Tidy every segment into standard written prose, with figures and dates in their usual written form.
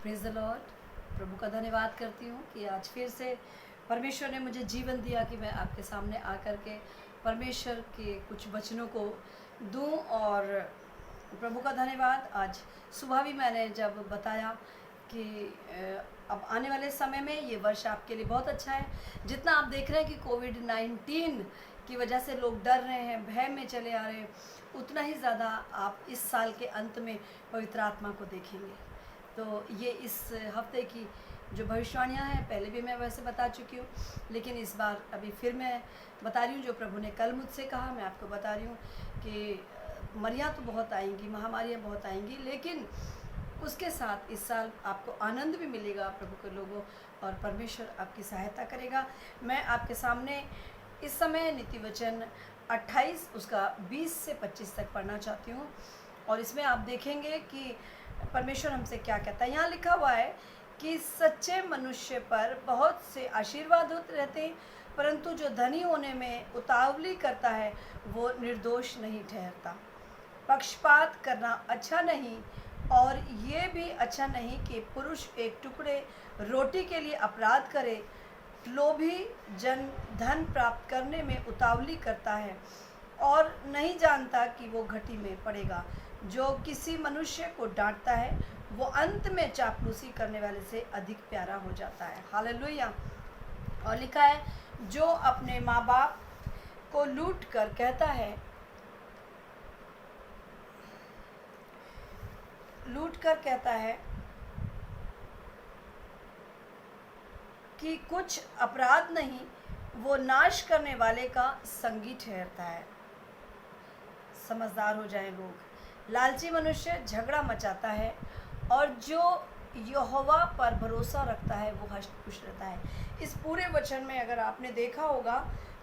Praise the Lord. प्रभु का धन्यवाद करती हूँ कि आज फिर से परमेश्वर ने मुझे जीवन दिया कि मैं आपके सामने आकर के परमेश्वर के कुछ वचनों को दूं। और प्रभु का धन्यवाद, आज सुबह भी मैंने जब बताया कि अब आने वाले समय में ये वर्ष आपके लिए बहुत अच्छा है। जितना आप देख रहे हैं कि कोविड-19 की वजह से लोग डर रहे हैं, भय में चले आ रहे हैं, उतना ही ज़्यादा आप इस साल के अंत में पवित्र आत्मा को देखेंगे। तो ये इस हफ्ते की जो भविष्यवाणियाँ हैं, पहले भी मैं वैसे बता चुकी हूँ, लेकिन इस बार अभी फिर मैं बता रही हूँ। जो प्रभु ने कल मुझसे कहा, मैं आपको बता रही हूँ कि मरियाँ तो बहुत आएंगी, महामारियाँ बहुत आएंगी, लेकिन उसके साथ इस साल आपको आनंद भी मिलेगा प्रभु के लोगों, और परमेश्वर आपकी सहायता करेगा। मैं आपके सामने इस समय नीति वचन 28 उसका 20 से 25 तक पढ़ना चाहती हूँ, और इसमें आप देखेंगे कि परमेश्वर हमसे क्या कहता है। यहाँ लिखा हुआ है कि सच्चे मनुष्य पर बहुत से आशीर्वाद होते रहते हैं, परंतु जो धनी होने में उतावली करता है वो निर्दोष नहीं ठहरता। पक्षपात करना अच्छा नहीं, और ये भी अच्छा नहीं कि पुरुष एक टुकड़े रोटी के लिए अपराध करे। लोभी जन धन प्राप्त करने में उतावली करता है और नहीं जानता कि वो घटी में पड़ेगा। जो किसी मनुष्य को डांटता है वो अंत में चापलूसी करने वाले से अधिक प्यारा हो जाता है। हालेलुया। और लिखा है, जो अपने माँ बाप को लूट कर कहता है कि कुछ अपराध नहीं, वो नाश करने वाले का संगी ठहरता है। समझदार हो जाएं लोग। लालची मनुष्य झगड़ा मचाता है, और जो यहोवा पर भरोसा रखता है वो हष्ट-पुष्ट रहता है। इस पूरे वचन में अगर आपने देखा होगा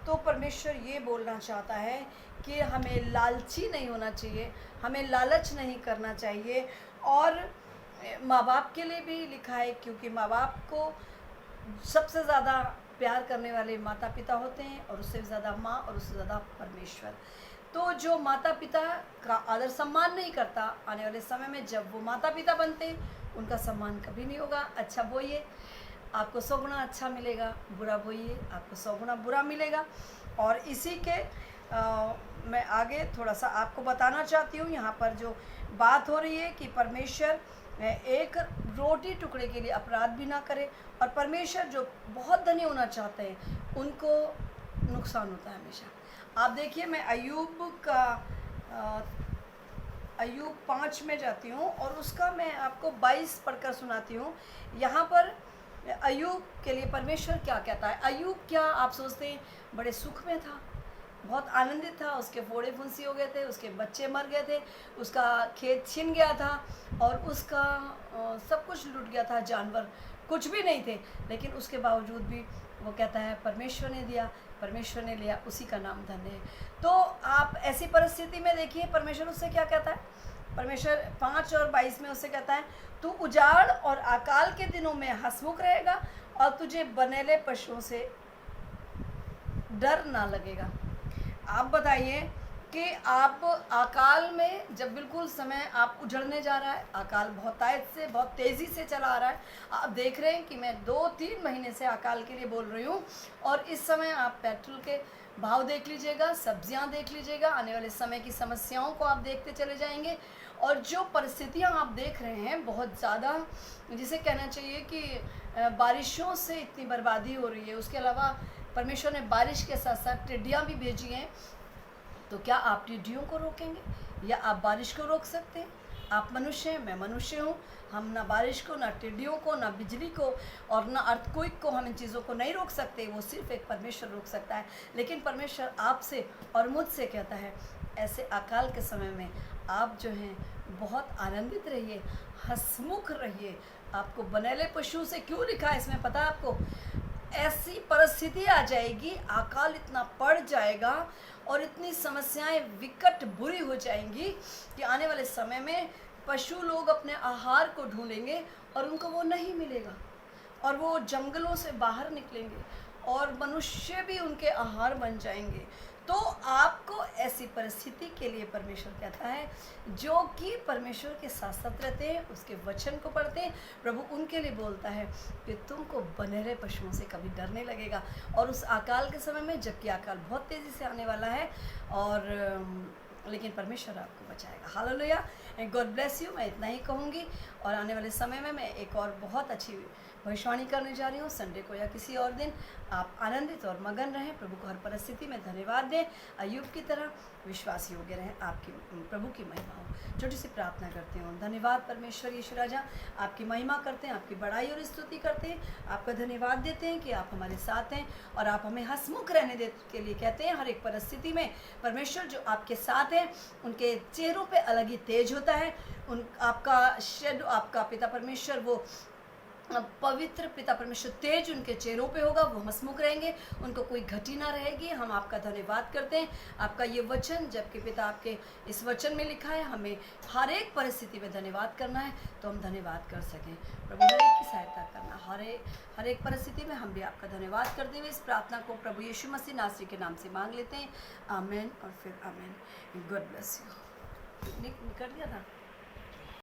तो परमेश्वर ये बोलना चाहता है कि हमें लालची नहीं होना चाहिए, हमें लालच नहीं करना चाहिए। और माँ बाप के लिए भी लिखा है, क्योंकि माँ बाप को सबसे ज़्यादा प्यार करने वाले माता पिता होते हैं, और उससे ज़्यादा माँ, और उससे ज़्यादा परमेश्वर। तो जो माता पिता का आदर सम्मान नहीं करता, आने वाले समय में जब वो माता पिता बनते हैं उनका सम्मान कभी नहीं होगा। अच्छा बोइए, आपको 100 गुना अच्छा मिलेगा, बुरा बोइए, आपको 100 गुना बुरा मिलेगा। और इसी के मैं आगे थोड़ा सा आपको बताना चाहती हूँ। यहाँ पर जो बात हो रही है कि परमेश्वर एक रोटी टुकड़े के लिए अपराध भी ना करे, और परमेश्वर जो बहुत धनी होना चाहते हैं उनको नुकसान होता है हमेशा। आप देखिए, मैं अय्यूब 5 में जाती हूँ, और उसका मैं आपको 22 पढ़कर सुनाती हूँ। यहाँ पर अय्यूब के लिए परमेश्वर क्या कहता है। अय्यूब, क्या आप सोचते हैं, बड़े सुख में था, बहुत आनंदित था, उसके फोड़े फुंसी हो गए थे, उसके बच्चे मर गए थे, उसका खेत छिन गया था, और उसका सब कुछ लूट गया था, जानवर कुछ भी नहीं थे, लेकिन उसके बावजूद भी वो कहता है परमेश्वर ने दिया, परमेश्वर ने लिया, उसी का नाम धन्य है। तो आप ऐसी परिस्थिति में देखिए परमेश्वर उससे क्या कहता है। परमेश्वर 5 और 22 में उससे कहता है, तू उजाड़ और अकाल के दिनों में हंसमुख रहेगा, और तुझे बनेले पशुओं से डर ना लगेगा। आप बताइए कि आप अकाल में, जब बिल्कुल समय आप उजड़ने जा रहा है, अकाल बहुत बहुत तेज़ी से चला आ रहा है। आप देख रहे हैं कि मैं 2-3 महीने से अकाल के लिए बोल रही हूँ, और इस समय आप पेट्रोल के भाव देख लीजिएगा, सब्जियां देख लीजिएगा, आने वाले समय की समस्याओं को आप देखते चले जाएंगे। और जो परिस्थितियां आप देख रहे हैं बहुत ज़्यादा, जिसे कहना चाहिए कि बारिशों से इतनी बर्बादी हो रही है। उसके अलावा परमेश्वर ने बारिश के साथ साथ टिड्डियाँ भी भेजी हैं। तो क्या आप टिड्डियों को रोकेंगे, या आप बारिश को रोक सकते हैं? आप मनुष्य हैं, मैं मनुष्य हूँ, हम ना बारिश को, ना टिड्डियों को, ना बिजली को, और ना अर्थक्वेक को, हम इन चीज़ों को नहीं रोक सकते। वो सिर्फ एक परमेश्वर रोक सकता है। लेकिन परमेश्वर आपसे और मुझसे कहता है, ऐसे अकाल के समय में आप जो हैं बहुत आनंदित रहिए, हंसमुख रहिए। आपको बनेले पशु से क्यों लिखा है इसमें पता है आपको? ऐसी परिस्थिति आ जाएगी, अकाल इतना पड़ जाएगा और इतनी समस्याएं विकट बुरी हो जाएंगी कि आने वाले समय में पशु लोग अपने आहार को ढूंढेंगे और उनको वो नहीं मिलेगा, और वो जंगलों से बाहर निकलेंगे, और मनुष्य भी उनके आहार बन जाएंगे। तो आपको ऐसी परिस्थिति के लिए परमेश्वर कहता है जो कि परमेश्वर के साथ साथ रहते हैं, उसके वचन को पढ़ते हैं। प्रभु उनके लिए बोलता है कि तुमको बनहरे पशुओं से कभी डर नहीं लगेगा। और उस अकाल के समय में, जबकि अकाल बहुत तेज़ी से आने वाला है, और लेकिन परमेश्वर आपको बचाएगा। Hallelujah, God bless you. मैं इतना ही कहूँगी, और आने वाले समय में मैं एक और बहुत अच्छी भविष्यवाणी करने जा रही हूँ। संडे को या किसी और दिन आप आनंदित और मगन रहें, प्रभु को हर परिस्थिति में धन्यवाद दें, अय्यूब की तरह विश्वास योग्य रहें, आपकी प्रभु की महिमा हो। छोटी सी प्रार्थना करते हैं। धन्यवाद परमेश्वर यीशु राजा, आपकी महिमा करते हैं, आपकी बड़ाई और स्तुति करते हैं, आपका धन्यवाद देते हैं कि आप हमारे साथ हैं और आप हमें हंसमुख रहने दे के लिए कहते हैं। हर एक परिस्थिति में परमेश्वर जो आपके साथ हैं, उनके चेहरों पे अलग ही तेज होता है। आपका शेडो, आपका पिता परमेश्वर, वो पवित्र पिता परमेश्वर तेज उनके चेहरों पे होगा, वो हंसमुख रहेंगे, उनको कोई घटी ना रहेगी। हम आपका धन्यवाद करते हैं, आपका ये वचन, जबकि पिता आपके इस वचन में लिखा है हमें हर एक परिस्थिति में धन्यवाद करना है, तो हम धन्यवाद कर सकें। प्रभु हर एक की सहायता करना, हर एक परिस्थिति में हम भी आपका धन्यवाद करते हुए इस प्रार्थना को प्रभु यीशु मसीह नासरी के नाम से मांग लेते हैं। आमीन और फिर आमीन। God bless you. निकल गया था।